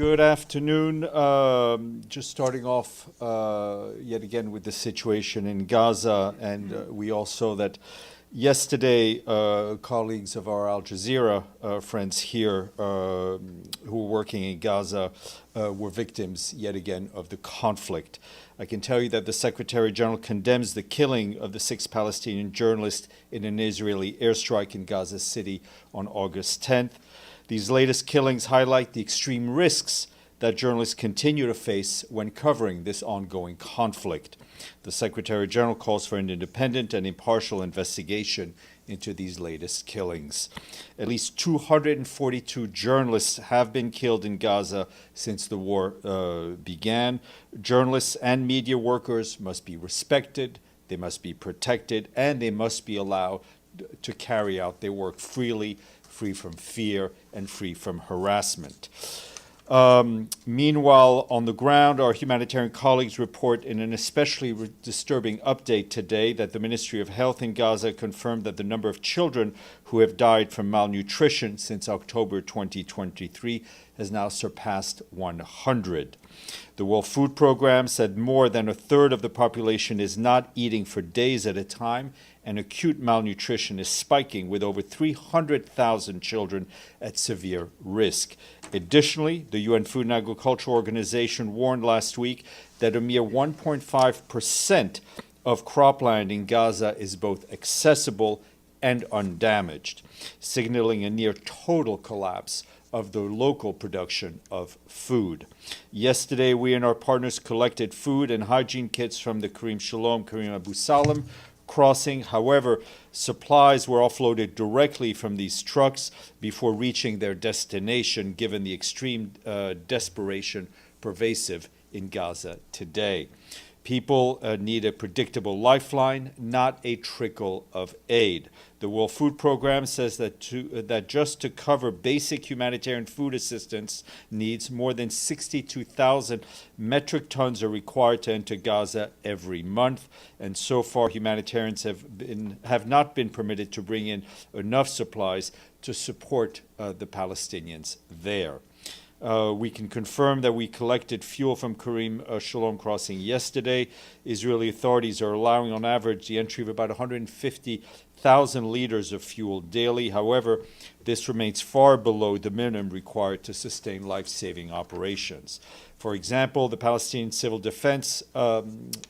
Good afternoon. Just starting off yet again with the situation in Gaza, and we also that yesterday colleagues of our Al Jazeera friends here who were working in Gaza were victims yet again of the conflict. I can tell you that the Secretary General condemns the killing of the 6 Palestinian journalists in an Israeli airstrike in Gaza City on August 10th. These latest killings highlight the extreme risks that journalists continue to face when covering this ongoing conflict. The Secretary General calls for an independent and impartial investigation into these latest killings. At least 242 journalists have been killed in Gaza since the war began. Journalists and media workers must be respected, they must be protected, and they must be allowed to carry out their work freely, free from fear and free from harassment. Meanwhile, on the ground, our humanitarian colleagues report in an especially disturbing update today that the Ministry of Health in Gaza confirmed that the number of children who have died from malnutrition since October 2023 has now surpassed 100. The World Food Programme said more than a third of the population is not eating for days at a time, and acute malnutrition is spiking, with over 300,000 children at severe risk. Additionally, the UN Food and Agriculture Organization warned last week that a mere 1.5% of cropland in Gaza is both accessible and undamaged, signaling a near total collapse of the local production of food. Yesterday, we and our partners collected food and hygiene kits from the Karim Abu Salam crossing. However, supplies were offloaded directly from these trucks before reaching their destination, given the extreme desperation pervasive in Gaza today. People need a predictable lifeline, not a trickle of aid. The World Food Programme says that just to cover basic humanitarian food assistance needs, more than 62,000 metric tons are required to enter Gaza every month. And so far, humanitarians have not been permitted to bring in enough supplies to support the Palestinians there. We can confirm that we collected fuel from Karim Shalom crossing yesterday. Israeli authorities are allowing on average the entry of about 150,000 liters of fuel daily. However, this remains far below the minimum required to sustain life-saving operations. For example, the Palestinian Civil Defense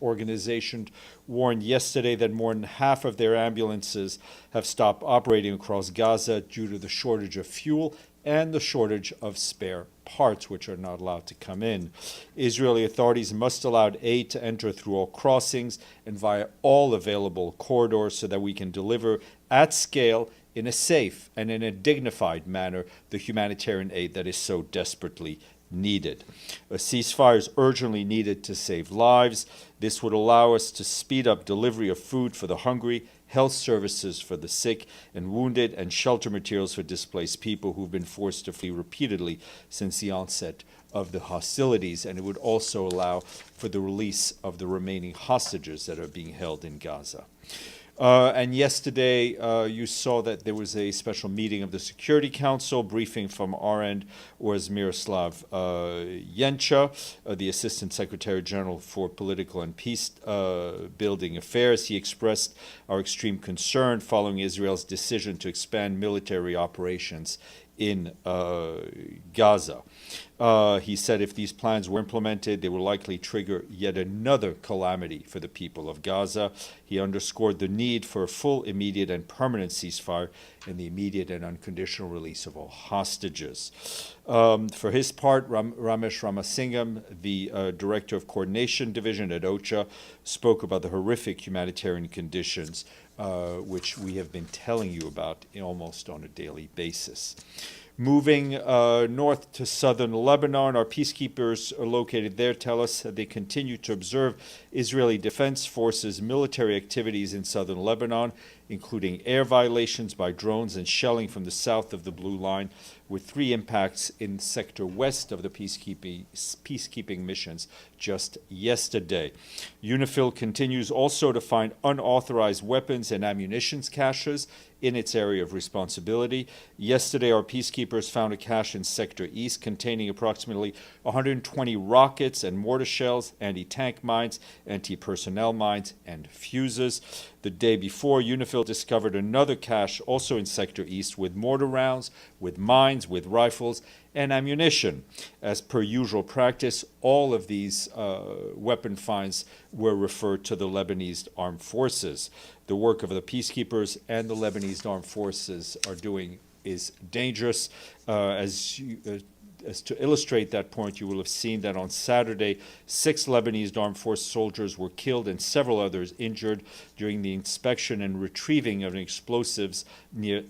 Organization warned yesterday that more than half of their ambulances have stopped operating across Gaza due to the shortage of fuel and the shortage of spare parts, which are not allowed to come in. Israeli authorities must allow aid to enter through all crossings and via all available corridors so that we can deliver at scale, in a safe and in a dignified manner, the humanitarian aid that is so desperately needed. A ceasefire is urgently needed to save lives. This would allow us to speed up delivery of food for the hungry, health services for the sick and wounded, and shelter materials for displaced people who've been forced to flee repeatedly since the onset of the hostilities. And it would also allow for the release of the remaining hostages that are being held in Gaza. And yesterday, you saw that there was a special meeting of the Security Council. Briefing from our end was Miroslav Yencha, the Assistant Secretary General for Political and Peace Building Affairs. He expressed our extreme concern following Israel's decision to expand military operations in Gaza. He said if these plans were implemented, they will likely trigger yet another calamity for the people of Gaza. He underscored the need for a full, immediate, and permanent ceasefire and the immediate and unconditional release of all hostages. For his part, Ramesh Ramasingam, the Director of Coordination Division at OCHA, spoke about the horrific humanitarian conditions which we have been telling you about almost on a daily basis. Moving north to southern Lebanon, our peacekeepers located there tell us that they continue to observe Israeli Defense Forces military activities in southern Lebanon, including air violations by drones and shelling from the south of the Blue Line, with 3 impacts in sector west of the peacekeeping missions just yesterday. UNIFIL continues also to find unauthorized weapons and ammunition caches in its area of responsibility. Yesterday, our peacekeepers found a cache in Sector East containing approximately 120 rockets and mortar shells, anti-tank mines, anti-personnel mines, and fuses. The day before, UNIFIL discovered another cache also in Sector East with mortar rounds, with mines, with rifles, and ammunition. As per usual practice, all of these weapon finds were referred to the Lebanese armed forces. The work of the peacekeepers and the Lebanese armed forces are doing is dangerous. As to illustrate that point, you will have seen that on Saturday, 6 Lebanese armed force soldiers were killed and several others injured during the inspection and retrieving of explosives near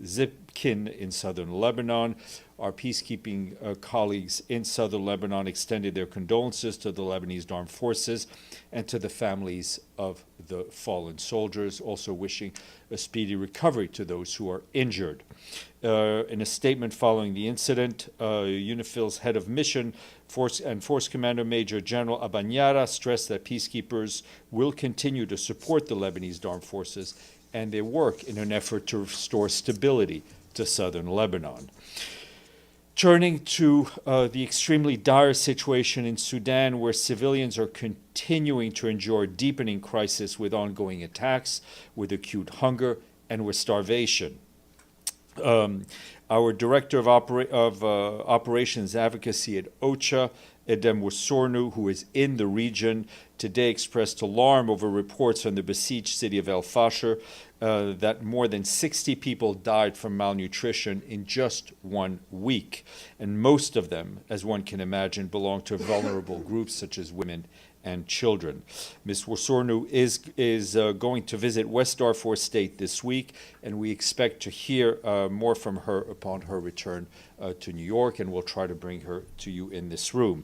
Zipkin in southern Lebanon. Our peacekeeping colleagues in southern Lebanon extended their condolences to the Lebanese armed forces and to the families of the fallen soldiers, also wishing a speedy recovery to those who are injured. In a statement following the incident, UNIFIL's head of mission Force Commander Major General Abanyara stressed that peacekeepers will continue to support the Lebanese armed forces and their work in an effort to restore stability to southern Lebanon. Turning to the extremely dire situation in Sudan, where civilians are continuing to endure deepening crisis with ongoing attacks, with acute hunger, and with starvation. Our Director of Operations Advocacy at OCHA, Edem Wasornu, who is in the region, today expressed alarm over reports from the besieged city of El Fasher that more than 60 people died from malnutrition in just 1 week. And most of them, as one can imagine, belong to vulnerable groups such as women and children. Ms. Wasornu is going to visit West Darfur State this week, and we expect to hear more from her upon her return to New York, and we'll try to bring her to you in this room.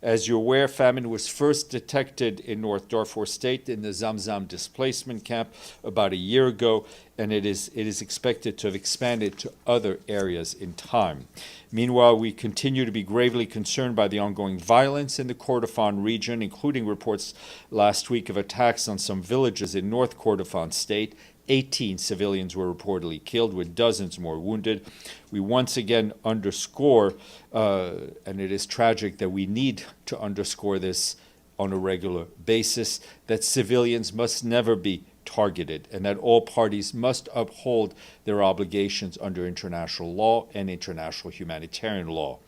As you're aware, famine was first detected in North Darfur State in the Zamzam displacement camp about a year ago, and it is expected to have expanded to other areas in time. Meanwhile, we continue to be gravely concerned by the ongoing violence in the Kordofan region, including reports last week of attacks on some villages in North Kordofan State. 18 civilians were reportedly killed, with dozens more wounded. We once again underscore, and it is tragic that we need to underscore this on a regular basis, that civilians must never be targeted and that all parties must uphold their obligations under international law and international humanitarian law.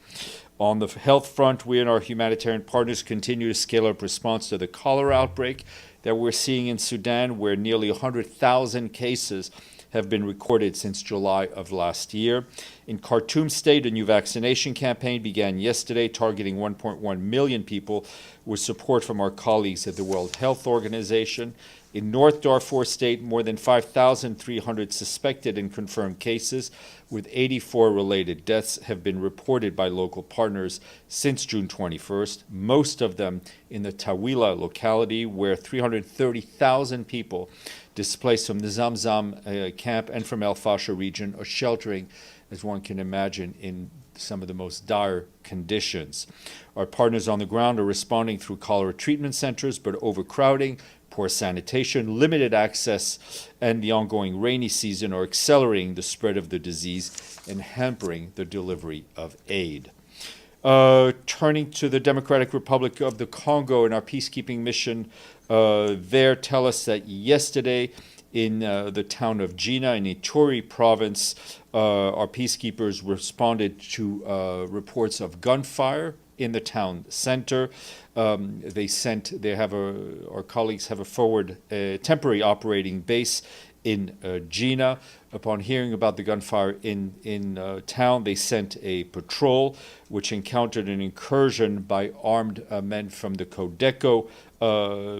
On the health front, we and our humanitarian partners continue to scale up response to the cholera outbreak that we're seeing in Sudan, where nearly 100,000 cases have been recorded since July of last year. In Khartoum State, a new vaccination campaign began yesterday, targeting 1.1 million people with support from our colleagues at the World Health Organization. In North Darfur State, more than 5,300 suspected and confirmed cases, with 84 related deaths, have been reported by local partners since June 21st, most of them in the Tawila locality, where 330,000 people displaced from the Zamzam camp and from El Fasher region are sheltering, as one can imagine, in some of the most dire conditions. Our partners on the ground are responding through cholera treatment centers, but overcrowding, poor sanitation, limited access, and the ongoing rainy season are accelerating the spread of the disease and hampering the delivery of aid. Turning to the Democratic Republic of the Congo and our peacekeeping mission there, tell us that yesterday in the town of Jina in Ituri province, our peacekeepers responded to reports of gunfire in the town center. Our colleagues have a forward temporary operating base in Jina. Upon hearing about the gunfire in town, they sent a patrol, which encountered an incursion by armed men from the Codeco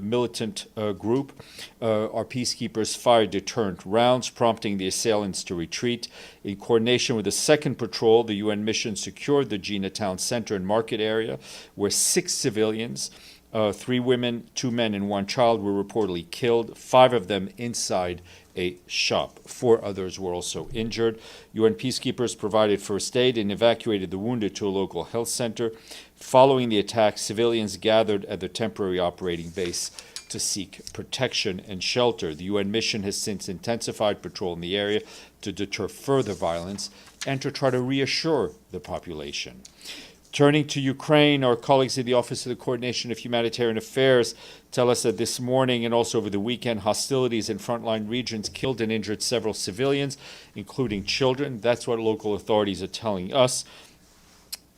militant group. Our peacekeepers fired deterrent rounds, prompting the assailants to retreat. In coordination with the second patrol, the UN mission secured the Jina town center and market area, where 6 civilians, 3 women, 2 men, and 1 child were reportedly killed, 5 of them inside a shop. 4 others were also injured. UN peacekeepers provided first aid and evacuated the wounded to a local health center. Following the attack, civilians gathered at the temporary operating base to seek protection and shelter. The UN mission has since intensified patrol in the area to deter further violence and to try to reassure the population. Turning to Ukraine, our colleagues in the Office of the Coordination of Humanitarian Affairs tell us that this morning and also over the weekend, hostilities in frontline regions killed and injured several civilians, including children. That's what local authorities are telling us.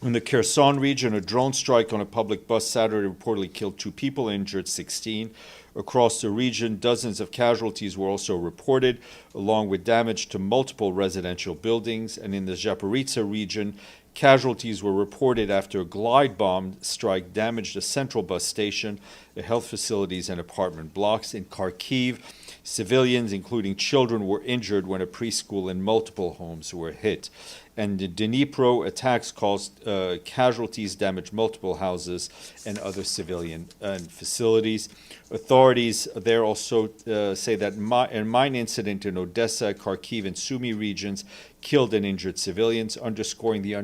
In the Kherson region, a drone strike on a public bus Saturday reportedly killed 2 people, injured 16. Across the region, dozens of casualties were also reported, along with damage to multiple residential buildings. And in the Zaporizhzhia region, casualties were reported after a glide bomb strike damaged a central bus station, the health facilities, and apartment blocks. In Kharkiv, civilians, including children, were injured when a preschool and multiple homes were hit. And in Dnipro, attacks caused casualties, damaged multiple houses and other civilian facilities. Authorities there also say that a mine incident in Odessa, Kharkiv, and Sumy regions killed and injured civilians, underscoring the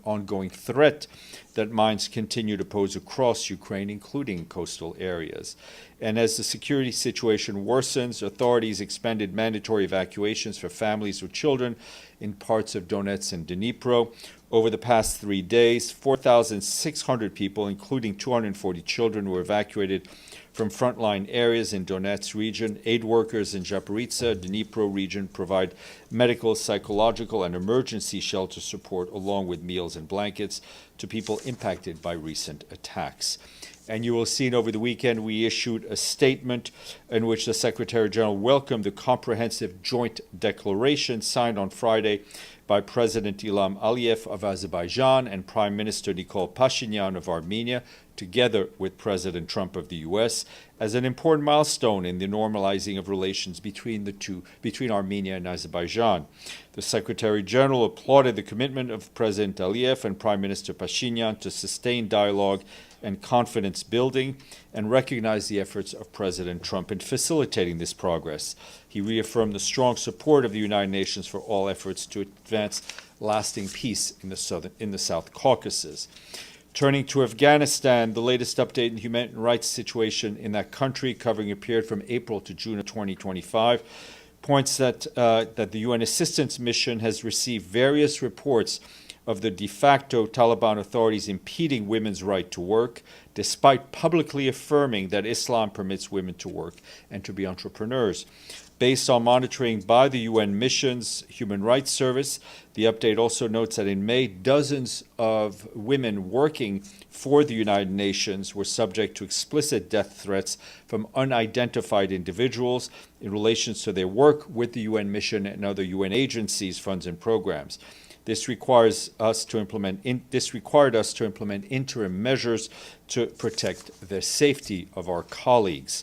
ongoing threat that mines continue to pose across Ukraine, including coastal areas. And as the security situation worsens, authorities expanded mandatory evacuations for families with children in parts of Donetsk and Dnipro. Over the past 3 days, 4,600 people, including 240 children, were evacuated from frontline areas in Donetsk region. Aid workers in Zaporizhzhia, Dnipro region provide medical, psychological, and emergency shelter support, along with meals and blankets, to people impacted by recent attacks. And you will have seen over the weekend we issued a statement in which the Secretary General welcomed the comprehensive joint declaration signed on Friday by President Ilham Aliyev of Azerbaijan and Prime Minister Nikol Pashinyan of Armenia, together with President Trump of the U.S., as an important milestone in the normalizing of relations between Armenia and Azerbaijan. The Secretary General applauded the commitment of President Aliyev and Prime Minister Pashinyan to sustain dialogue and confidence building, and recognized the efforts of President Trump in facilitating this progress. He reaffirmed the strong support of the United Nations for all efforts to advance lasting peace in the South Caucasus. Turning to Afghanistan, the latest update in the human rights situation in that country, covering a period from April to June of 2025, points that the UN assistance mission has received various reports of the de facto Taliban authorities impeding women's right to work, despite publicly affirming that Islam permits women to work and to be entrepreneurs. Based on monitoring by the UN mission's Human Rights Service, the update also notes that in May, dozens of women working for the United Nations were subject to explicit death threats from unidentified individuals in relation to their work with the UN mission and other UN agencies, funds, and programs. This required us to implement interim measures to protect the safety of our colleagues.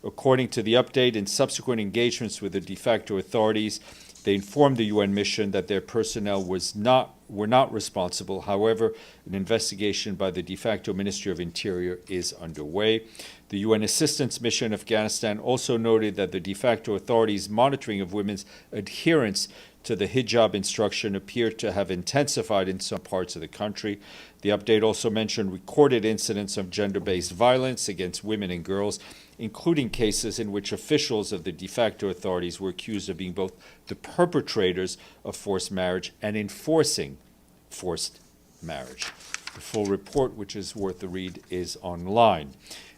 According to the update, in subsequent engagements with the de facto authorities, they informed the UN mission that their personnel were not responsible. However, an investigation by the de facto Ministry of Interior is underway. The UN assistance mission in Afghanistan also noted that the de facto authorities' monitoring of women's adherence to the hijab instruction appeared to have intensified in some parts of the country. The update also mentioned recorded incidents of gender-based violence against women and girls, including cases in which officials of the de facto authorities were accused of being both the perpetrators of forced marriage and enforcing forced marriage. The full report, which is worth the read, is online.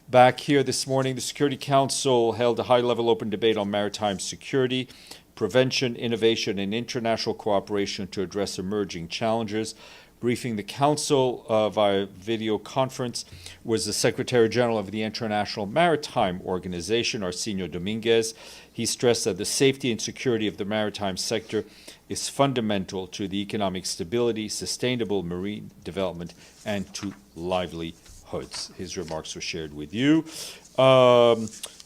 Back here this morning, the Security Council held a high-level open debate on maritime security, prevention, innovation, and international cooperation to address emerging challenges. Briefing the Council via video conference was the Secretary General of the International Maritime Organization, Arsenio Dominguez. He stressed that the safety and security of the maritime sector is fundamental to the economic stability, sustainable marine development, and to livelihoods. His remarks were shared with you.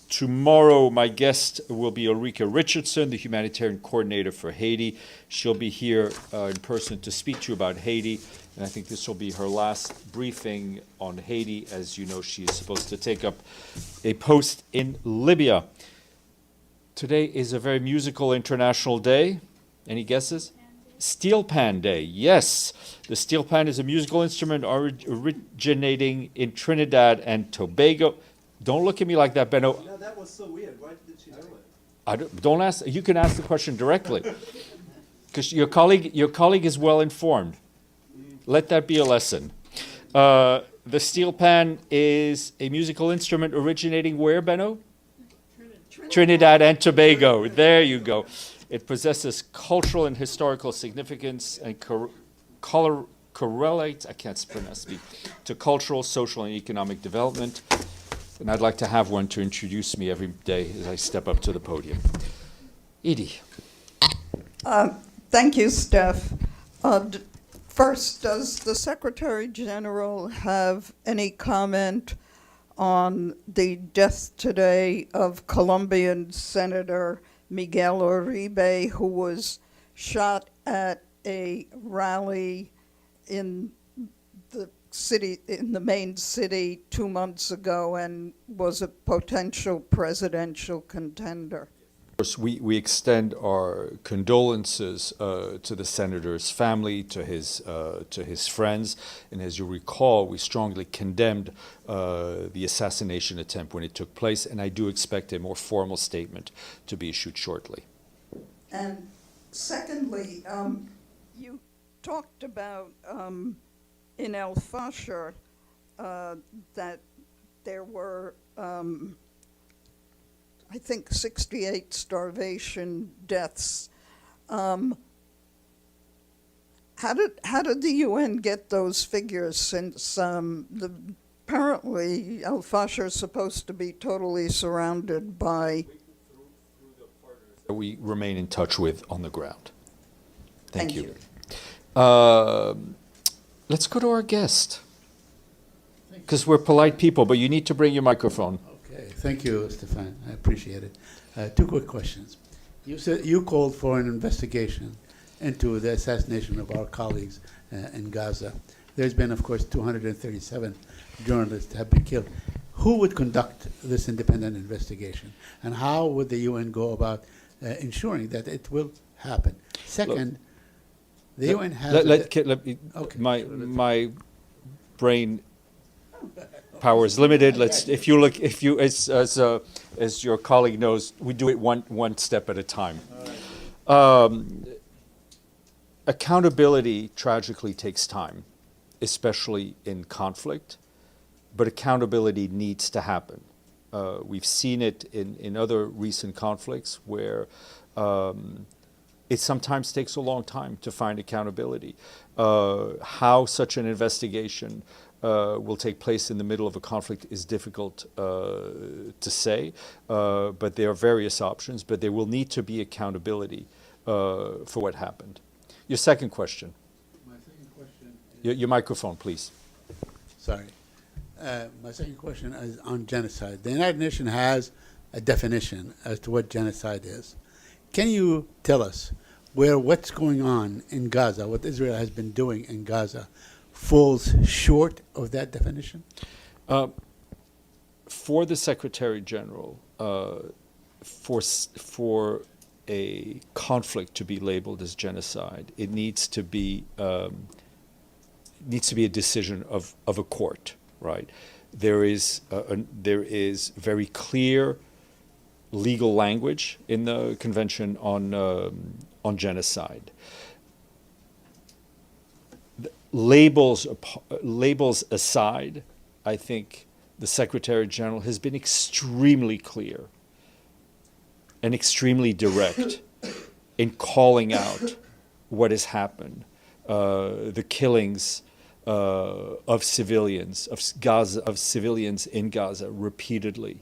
Tomorrow, my guest will be Ulrika Richardson, the humanitarian coordinator for Haiti. She'll be here in person to speak to you about Haiti, and I think this will be her last briefing on Haiti. As you know, she is supposed to take up a post in Libya. Today is a very musical international day. Any guesses? Steel Pan Day, yes. The steel pan is a musical instrument originating in Trinidad and Tobago. Don't look at me like that, Benno. No, that was so weird. Why did she do it? Don't ask. You can ask the question directly, because your colleague is well informed. Let that be a lesson. The steel pan is a musical instrument originating where, Benno? Trinidad and Tobago. There you go. It possesses cultural and historical significance and correlates, I can't speak, to cultural, social, and economic development. And I'd like to have one to introduce me every day as I step up to the podium. Edie. Thank you, Steph. First, does the Secretary General have any comment on the death today of Colombian Senator Miguel Uribe, who was shot at a rally in the city, in the main city 2 months ago, and was a potential presidential contender? Of course, we extend our condolences to the senator's family, to his friends, and as you recall, we strongly condemned the assassination attempt when it took place, and I do expect a more formal statement to be issued shortly. And secondly, you talked about in El Fasher that there were I think 68 starvation deaths. How did the UN get those figures, since apparently El Fasher is supposed to be totally surrounded by... We remain in touch with on the ground. Thank you. Let's go to our guest, because we're polite people, but you need to bring your microphone. Okay, thank you, Stefan. I appreciate it. Two quick questions. You said you called for an investigation into the assassination of our colleagues in Gaza. There's been, of course, 237 journalists have been killed. Who would conduct this independent investigation, and how would the UN go about ensuring that it will happen? Second, the UN has... My brain power is limited. If you as your colleague knows, we do it one step at a time. Accountability tragically takes time, especially in conflict, but accountability needs to happen. We've seen it in other recent conflicts where it sometimes takes a long time to find accountability. How such an investigation will take place in the middle of a conflict is difficult to say, but there are various options, but there will need to be accountability for what happened. Your second question. My second question is... Your microphone, please. Sorry. My second question is on genocide. The United Nations has a definition as to what genocide is. Can you tell us where what's going on in Gaza, what Israel has been doing in Gaza, falls short of that definition? For the Secretary General, for a conflict to be labeled as genocide, it needs to be a decision of a court, right? There is very clear legal language in the Convention on Genocide. Labels aside, I think the Secretary General has been extremely clear and extremely direct in calling out what has happened, the killings of civilians in Gaza repeatedly,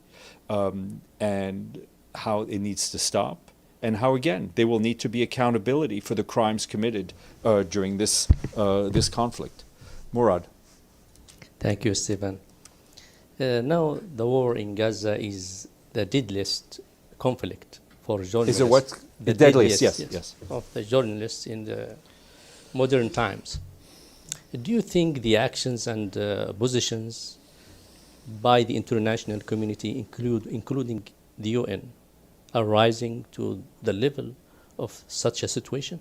and how it needs to stop, and how, again, there will need to be accountability for the crimes committed during this conflict. Murad. Thank you, Stephen. Now, the war in Gaza is the deadliest conflict for journalists. Is it what? The deadliest, yes. Of the journalists in the modern times. Do you think the actions and positions by the international community, including the UN, are rising to the level of such a situation?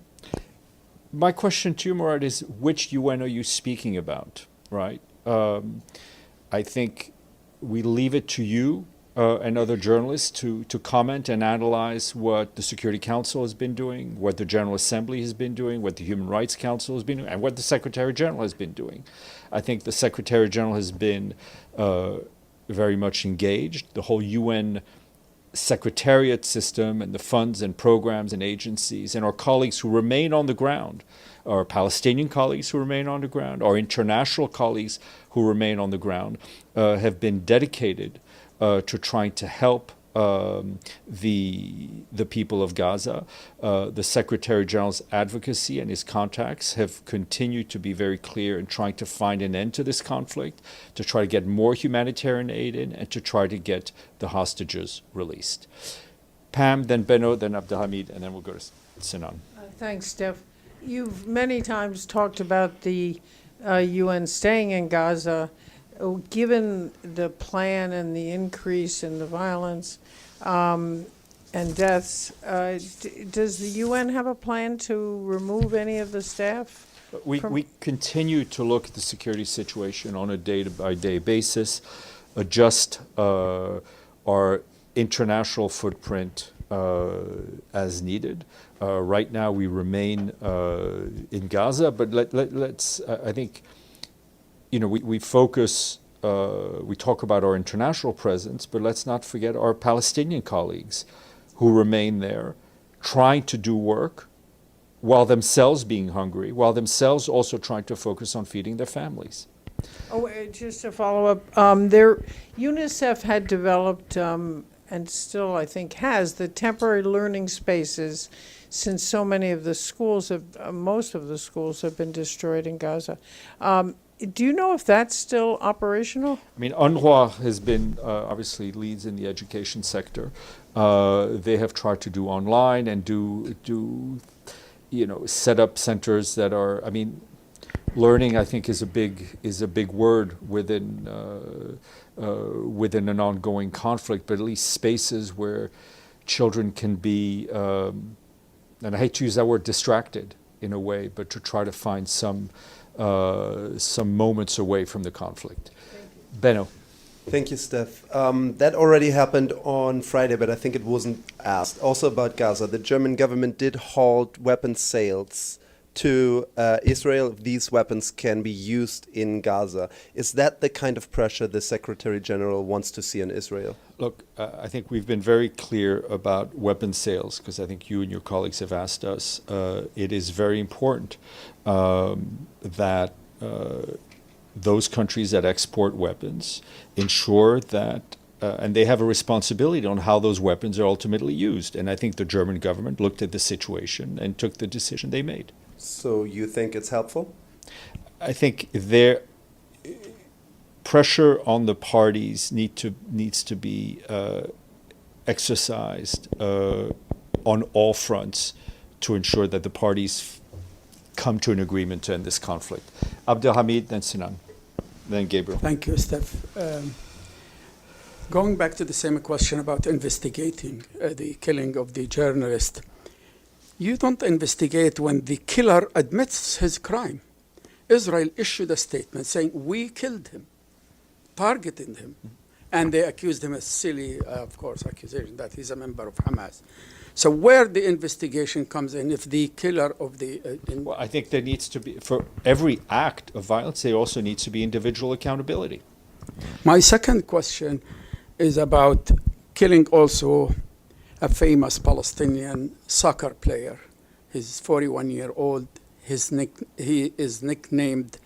My question to you, Murad, is which UN are you speaking about, right? I think we leave it to you and other journalists to comment and analyze what the Security Council has been doing, what the General Assembly has been doing, what the Human Rights Council has been doing, and what the Secretary General has been doing. I think the Secretary General has been very much engaged. The whole UN secretariat system and the funds and programs and agencies and our colleagues who remain on the ground, our Palestinian colleagues who remain on the ground, our international colleagues who remain on the ground, have been dedicated to trying to help the people of Gaza. The Secretary General's advocacy and his contacts have continued to be very clear in trying to find an end to this conflict, to try to get more humanitarian aid in, and to try to get the hostages released. Pam, then Benno, then Abdelhamid, and then we'll go to Sinan. Thanks, Steph. You've many times talked about the UN staying in Gaza. Given the plan and the increase in the violence and deaths, does the UN have a plan to remove any of the staff? We continue to look at the security situation on a day-by-day basis, adjust our international footprint as needed. Right now, we remain in Gaza, but let's. I think, we focus. We talk about our international presence, but let's not forget our Palestinian colleagues, who remain there, trying to do work, while themselves being hungry, while themselves also trying to focus on feeding their families. Oh, just to follow up, UNICEF had developed, and still I think has, the temporary learning spaces, since so many of the schools most of the schools have been destroyed in Gaza. Do you know if that's still operational? I mean, UNRWA has been, obviously leads in the education sector. They have tried to do online and do set up centers that are, learning, I think, is a big word within an ongoing conflict, but at least spaces where children can be, and I hate to use that word, distracted in a way, but to try to find some moments away from the conflict. Benno. Thank you, Steph. That already happened on Friday, but I think it wasn't asked. Also about Gaza, the German government did halt weapons sales to Israel. These weapons can be used in Gaza. Is that the kind of pressure the Secretary General wants to see on Israel? Look, I think we've been very clear about weapons sales, because I think you and your colleagues have asked us. It is very important that those countries that export weapons ensure that, and they have a responsibility on how those weapons are ultimately used. And I think the German government looked at the situation and took the decision they made. So you think it's helpful? I think their pressure on the parties needs to be exercised on all fronts to ensure that the parties come to an agreement to end this conflict. Abdelhamid, then Sinan, then Gabriel. Thank you, Steph. Going back to the same question about investigating the killing of the journalist, you don't investigate when the killer admits his crime. Israel issued a statement saying, we killed him, targeting him, and they accused him of silly, of course, accusation that he's a member of Hamas. So where the investigation comes in, if the killer of the... Well, I think there needs to be, for every act of violence, there also needs to be individual accountability. My second question is about killing also a famous Palestinian soccer player. He's 41-year-old. He is nicknamed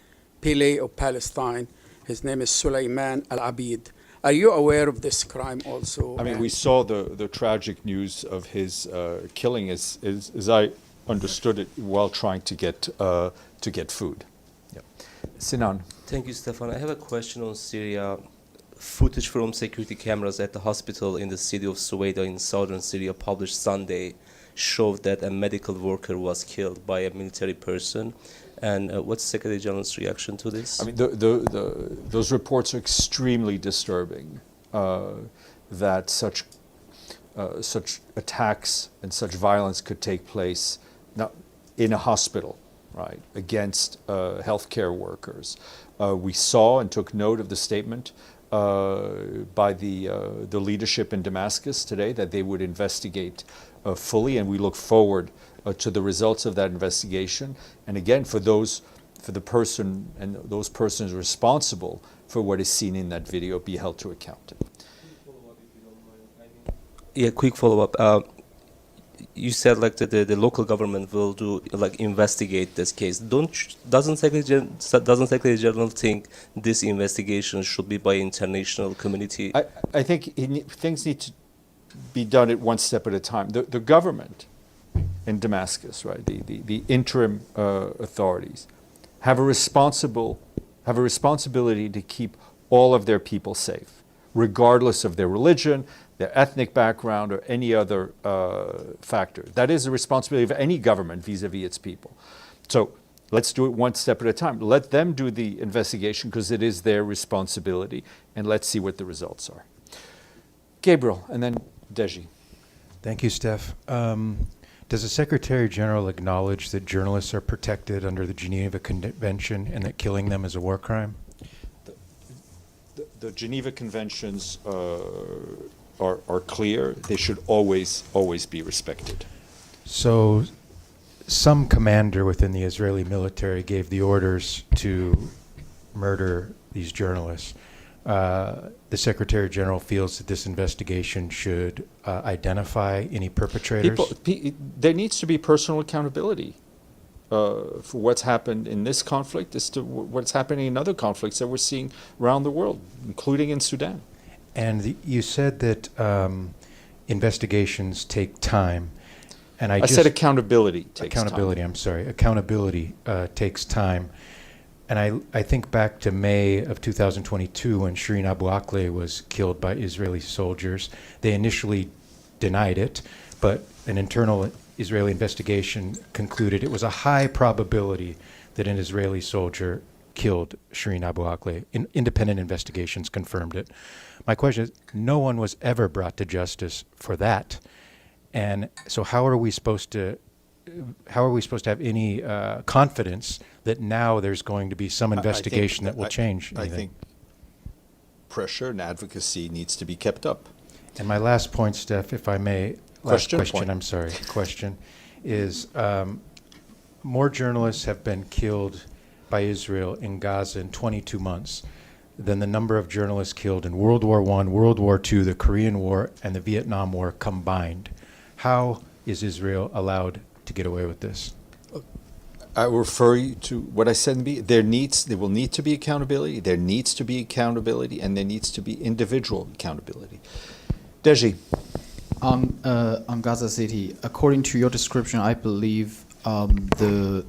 Pele of Palestine. His name is Sulaiman Al-Abid. Are you aware of this crime also? I mean, we saw the tragic news of his killing, as I understood it, while trying to get food. Yeah. Sinan. Thank you, Stefan. I have a question on Syria. Footage from security cameras at the hospital in the city of Suwaida in southern Syria published Sunday showed that a medical worker was killed by a military person. And what's Secretary General's reaction to this? I mean, those reports are extremely disturbing, that such attacks and such violence could take place in a hospital, right, against healthcare workers. We saw and took note of the statement by the leadership in Damascus today that they would investigate fully, and we look forward to the results of that investigation. And again, for the person and those persons responsible for what is seen in that video be held to account. Yeah, quick follow-up. You said like the local government will do like investigate this case. Doesn't Secretary General think this investigation should be by international community? I think things need to be done at one step at a time. The government in Damascus, right, the interim authorities, have a responsibility to keep all of their people safe, regardless of their religion, their ethnic background, or any other factor. That is the responsibility of any government vis-a-vis its people. So let's do it one step at a time. Let them do the investigation because it is their responsibility, and let's see what the results are. Gabriel, and then Deji. Thank you, Steph. Does the Secretary General acknowledge that journalists are protected under the Geneva Convention and that killing them is a war crime? The Geneva Conventions are clear. They should always be respected. So some commander within the Israeli military gave the orders to murder these journalists. The Secretary General feels that this investigation should identify any perpetrators. There needs to be personal accountability for what's happened in this conflict as to what's happening in other conflicts that we're seeing around the world, including in Sudan. And you said that investigations take time. And I said accountability takes accountability, time. I'm sorry. Accountability takes time. And I think back to May of 2022 when Shireen Abu Akleh was killed by Israeli soldiers. They initially denied it, but an internal Israeli investigation concluded it was a high probability that an Israeli soldier killed Shireen Abu Akleh. Independent investigations confirmed it. My question is, no one was ever brought to justice for that. And so how are we supposed to have any confidence that now there's going to be some investigation that will change anything? I think pressure and advocacy needs to be kept up. And my last point, Steph, if I may, question is more journalists have been killed by Israel in Gaza in 22 months than the number of journalists killed in World War I, World War II, the Korean War, and the Vietnam War combined. How is Israel allowed to get away with this? I refer you to what I said. There will need to be accountability. There needs to be accountability, and there needs to be individual accountability. Deji. On Gaza City, according to your description, I believe the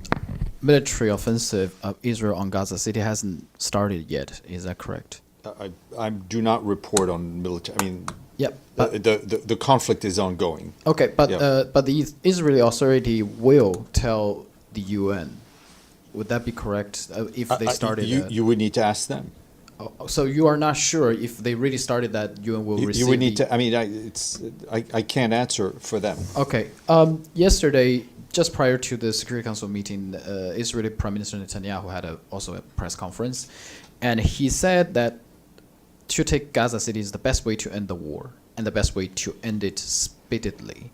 military offensive of Israel on Gaza City hasn't started yet. Is that correct? I do not report on military. I mean, yep. The conflict is ongoing. Okay, but the Israeli authority will tell the UN. Would that be correct? If they started, you would need to ask them. So you are not sure if they really started that UN will receive. You would need to. I mean, I can't answer for them. Okay. Yesterday, just prior to the Security Council meeting, Israeli Prime Minister Netanyahu had also a press conference, and he said that to take Gaza City is the best way to end the war and the best way to end it speedily.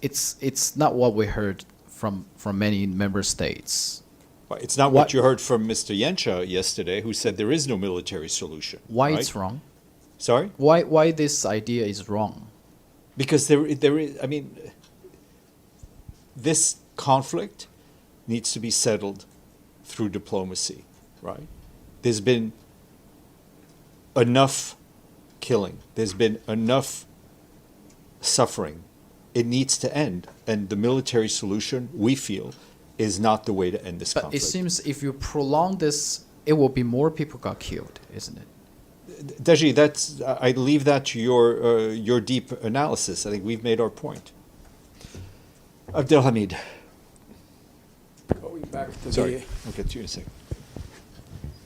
It's not what we heard from many member states. Well, it's not what you heard from Mr. Yensha yesterday, who said there is no military solution. Why right? it's wrong? Sorry? Why this idea is wrong? Because there is. I mean, this conflict needs to be settled through diplomacy, right? There's been enough killing. There's been enough suffering. It needs to end, and the military solution, we feel, is not the way to end this conflict. But it seems if you prolong this, it will be more people got killed, isn't it? Deji, I leave that to your deep analysis. I think we've made our point. Abdelhamid. Going back to Sorry, I'll get to you in a second.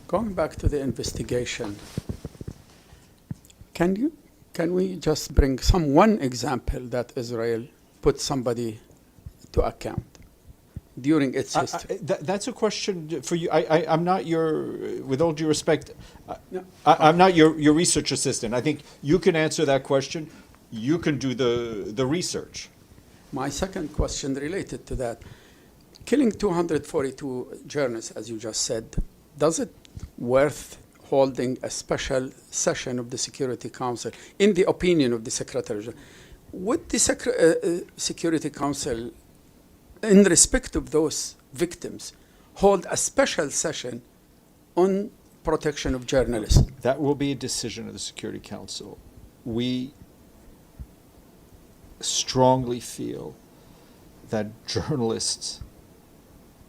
Going back to the investigation, can we just bring one example that Israel put somebody to account? during its history. That's a question for you. I'm not your, with all due respect, No. I'm not your research assistant. I think you can answer that question. You can do the research. My second question related to that, killing 242 journalists, as you just said, does it worth holding a special session of the Security Council, in the opinion of the Secretary General? Would the Security Council, in respect of those victims, hold a special session on protection of journalists? That will be a decision of the Security Council. We strongly feel that journalists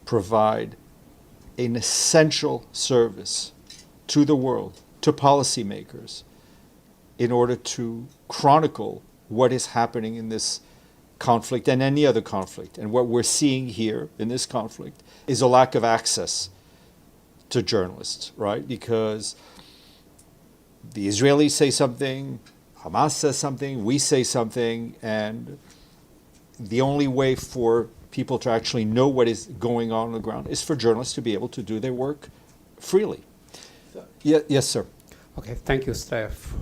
provide an essential service to the world, to policymakers, in order to chronicle what is happening in this conflict and any other conflict. And what we're seeing here in this conflict is a lack of access to journalists, right? Because the Israelis say something, Hamas says something, we say something, and the only way for people to actually know what is going on the ground is for journalists to be able to do their work freely. Yes, sir. Okay, thank you, Steph.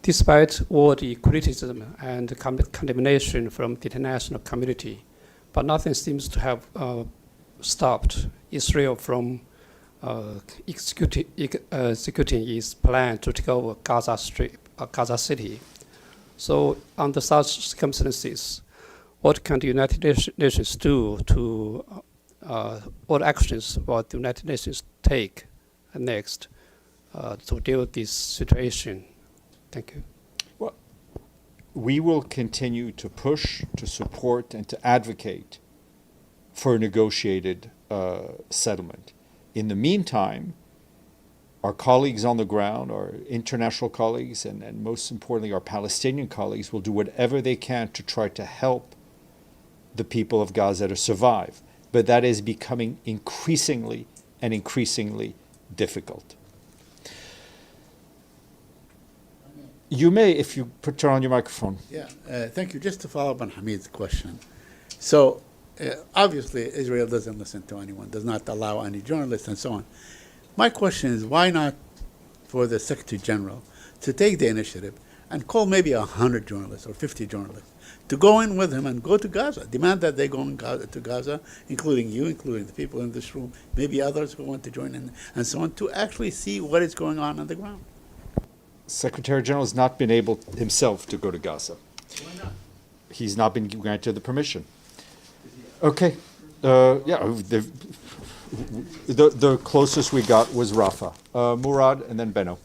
Despite all the criticism and condemnation from the international community, but nothing seems to have stopped Israel from executing its plan to take over Gaza City. So under such circumstances, what can the United Nations do to, what actions will the United Nations take next to deal with this situation? Thank you. Well, we will continue to push, to support, and to advocate for a negotiated settlement. In the meantime, our colleagues on the ground, our international colleagues, and most importantly, our Palestinian colleagues will do whatever they can to try to help the people of Gaza to survive. But that is becoming increasingly and increasingly difficult. You may, if you turn on your microphone. Yeah, thank you. Just to follow up on Hamid's question. So, obviously, Israel doesn't listen to anyone, does not allow any journalists and so on. My question is, why not for the Secretary General to take the initiative and call maybe 100 journalists or 50 journalists to go in with him and go to Gaza, demand that they go to Gaza, including you, including the people in this room, maybe others who want to join in, and so on, to actually see what is going on the ground. Secretary General has not been able himself to go to Gaza. Why not? He's not been granted the permission. Okay. The closest we got was Rafa. Murad and then Benno.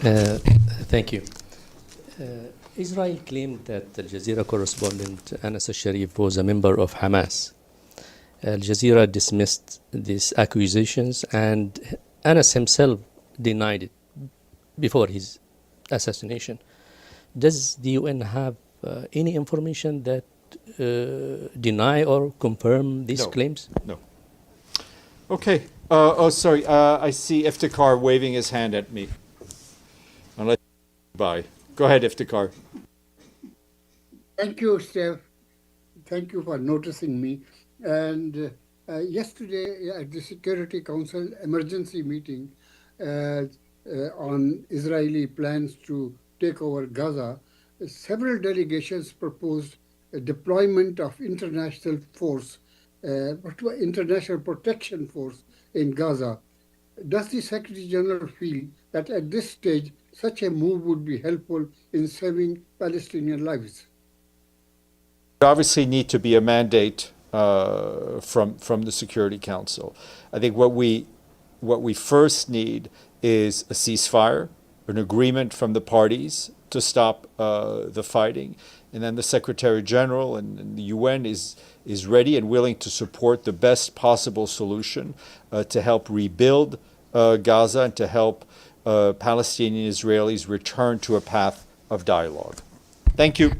Thank you. Israel claimed that Al Jazeera correspondent Anas al-Sharif was a member of Hamas. Al Jazeera dismissed these accusations, and Anas himself denied it before his assassination. Does the UN have any information that deny or confirm these claims? No. Okay. Sorry. I see Iftikhar waving his hand at me. I'll let you by. Go ahead, Iftikhar. Thank you, Steph. Thank you for noticing me. And yesterday at the Security Council emergency meeting on Israeli plans to take over Gaza, several delegations proposed a deployment of international force, international protection force in Gaza. Does the Secretary General feel that at this stage such a move would be helpful in saving Palestinian lives? There obviously need to be a mandate from the Security Council. I think what we first need is a ceasefire, an agreement from the parties to stop the fighting, and then the Secretary General and the UN is ready and willing to support the best possible solution to help rebuild Gaza and to help Palestinian Israelis return to a path of dialogue. Thank you.